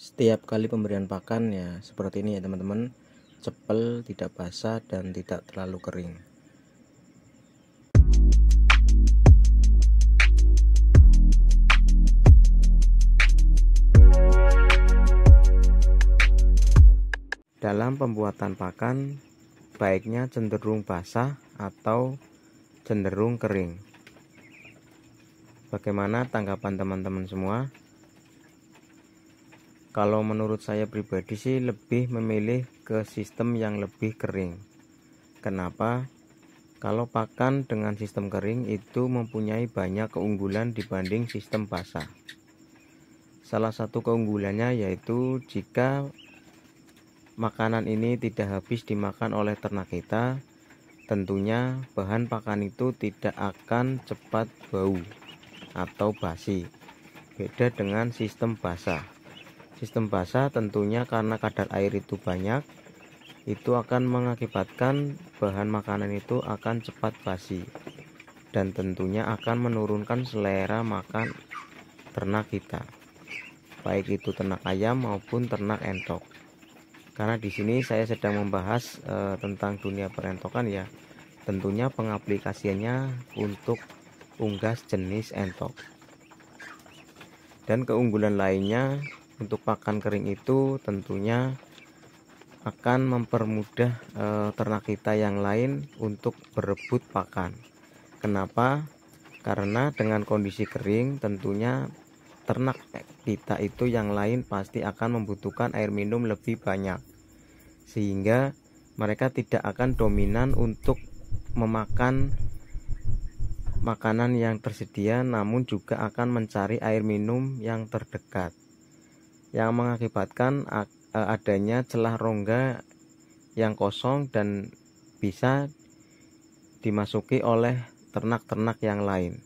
Setiap kali pemberian pakan ya seperti ini ya teman-teman, cepel, tidak basah dan tidak terlalu kering. Dalam pembuatan pakan baiknya cenderung basah atau cenderung kering. Bagaimana tanggapan teman-teman semua? Kalau menurut saya pribadi sih lebih memilih ke sistem yang lebih kering. Kenapa? Kalau pakan dengan sistem kering itu mempunyai banyak keunggulan dibanding sistem basah. Salah satu keunggulannya yaitu jika makanan ini tidak habis dimakan oleh ternak kita, tentunya bahan pakan itu tidak akan cepat bau atau basi. Beda dengan sistem basah. Sistem basah tentunya karena kadar air itu banyak, itu akan mengakibatkan bahan makanan itu akan cepat basi dan tentunya akan menurunkan selera makan ternak kita, baik itu ternak ayam maupun ternak entok. Karena di sini saya sedang membahas tentang dunia perentokan ya, tentunya pengaplikasiannya untuk unggas jenis entok. Dan keunggulan lainnya untuk pakan kering itu tentunya akan mempermudah ternak kita yang lain untuk berebut pakan. Kenapa? Karena dengan kondisi kering tentunya ternak kita itu yang lain pasti akan membutuhkan air minum lebih banyak, sehingga mereka tidak akan dominan untuk memakan makanan yang tersedia, namun juga akan mencari air minum yang terdekat, yang mengakibatkan adanya celah rongga yang kosong dan bisa dimasuki oleh ternak-ternak yang lain.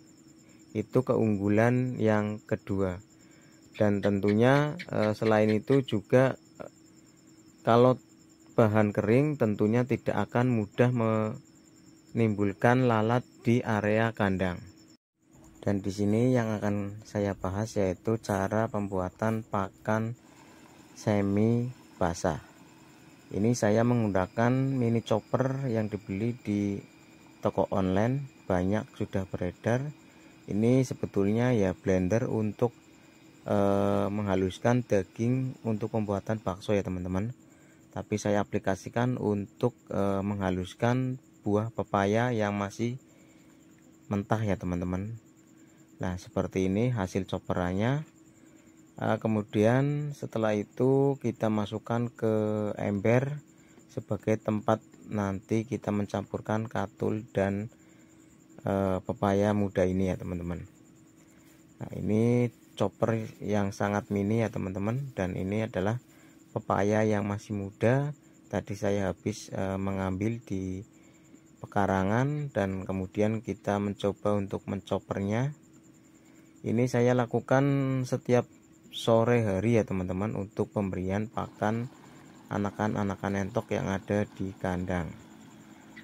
Itu keunggulan yang kedua. Dan tentunya selain itu juga kalau bahan kering tentunya tidak akan mudah menimbulkan lalat di area kandang. Dan di sini yang akan saya bahas yaitu cara pembuatan pakan semi basah. Ini saya menggunakan mini chopper yang dibeli di toko online, banyak sudah beredar. Ini sebetulnya ya blender untuk menghaluskan daging untuk pembuatan bakso ya teman-teman. Tapi saya aplikasikan untuk menghaluskan buah pepaya yang masih mentah ya teman-teman. Nah seperti ini hasil chopperannya. Kemudian setelah itu kita masukkan ke ember sebagai tempat nanti kita mencampurkan katul dan pepaya muda ini ya teman-teman. Nah ini chopper yang sangat mini ya teman-teman, dan ini adalah pepaya yang masih muda. Tadi saya habis mengambil di pekarangan dan kemudian kita mencoba untuk mencopernya. Ini saya lakukan setiap sore hari ya teman-teman untuk pemberian pakan anakan entok yang ada di kandang.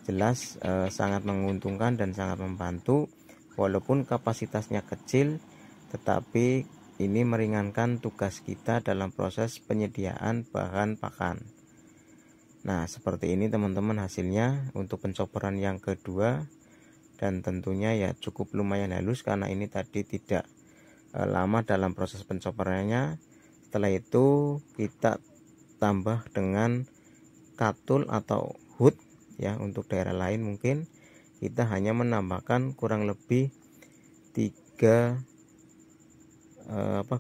Jelas sangat menguntungkan dan sangat membantu, walaupun kapasitasnya kecil, tetapi ini meringankan tugas kita dalam proses penyediaan bahan pakan. Nah seperti ini teman-teman hasilnya untuk pencoporan yang kedua, dan tentunya ya cukup lumayan halus karena ini tadi tidak lama dalam proses pencoporannya. Setelah itu kita tambah dengan katul atau hood ya, untuk daerah lain mungkin kita hanya menambahkan kurang lebih 3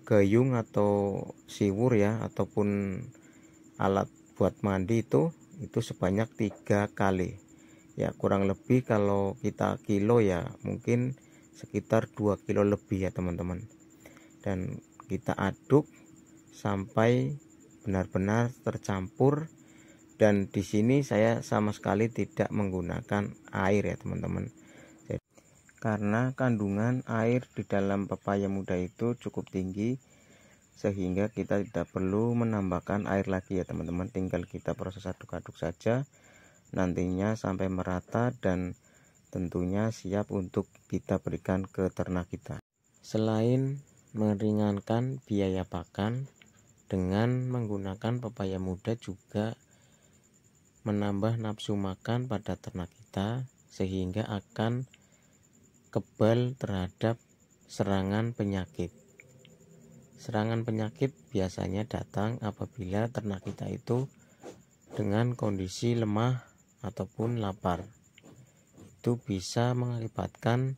gayung atau siwur ya, ataupun alat buat mandi itu sebanyak 3 kali ya, kurang lebih kalau kita kilo ya mungkin sekitar 2 kilo lebih ya teman-teman. Dan kita aduk sampai benar-benar tercampur, dan di sini saya sama sekali tidak menggunakan air ya teman-teman, karena kandungan air di dalam pepaya muda itu cukup tinggi, sehingga kita tidak perlu menambahkan air lagi ya teman-teman. Tinggal kita proses aduk-aduk saja nantinya sampai merata dan tentunya siap untuk kita berikan ke ternak kita. Selain meringankan biaya pakan, Dengan menggunakan pepaya muda juga menambah nafsu makan pada ternak kita, sehingga akan kebal terhadap serangan penyakit. Serangan penyakit biasanya datang apabila ternak kita itu dengan kondisi lemah ataupun lapar. Itu bisa mengakibatkan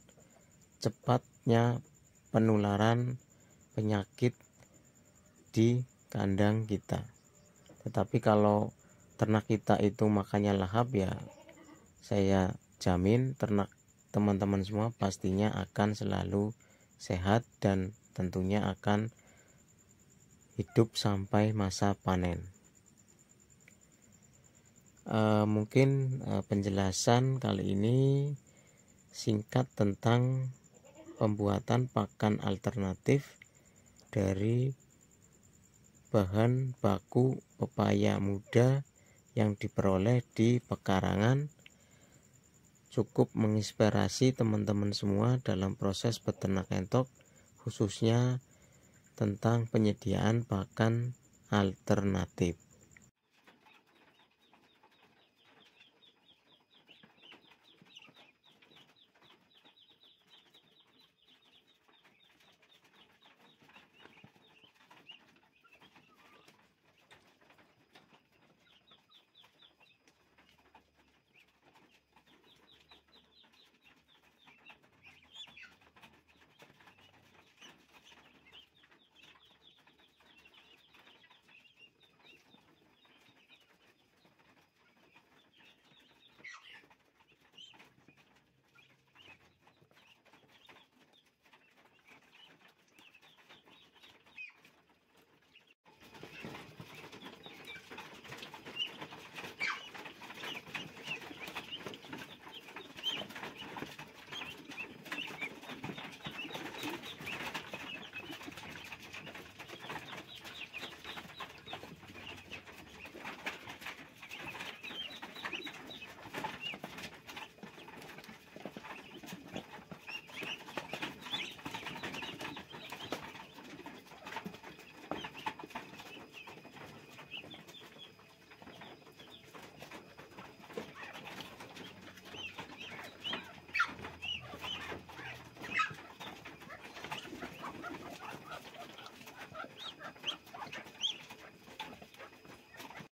cepatnya penularan penyakit di kandang kita. Tetapi kalau ternak kita itu makannya lahap, ya saya jamin ternak teman-teman semua pastinya akan selalu sehat dan tentunya akan hidup sampai masa panen. Mungkin penjelasan kali ini singkat tentang pembuatan pakan alternatif dari bahan baku pepaya muda yang diperoleh di pekarangan. Cukup menginspirasi teman-teman semua dalam proses beternak entok, khususnya tentang penyediaan pakan alternatif.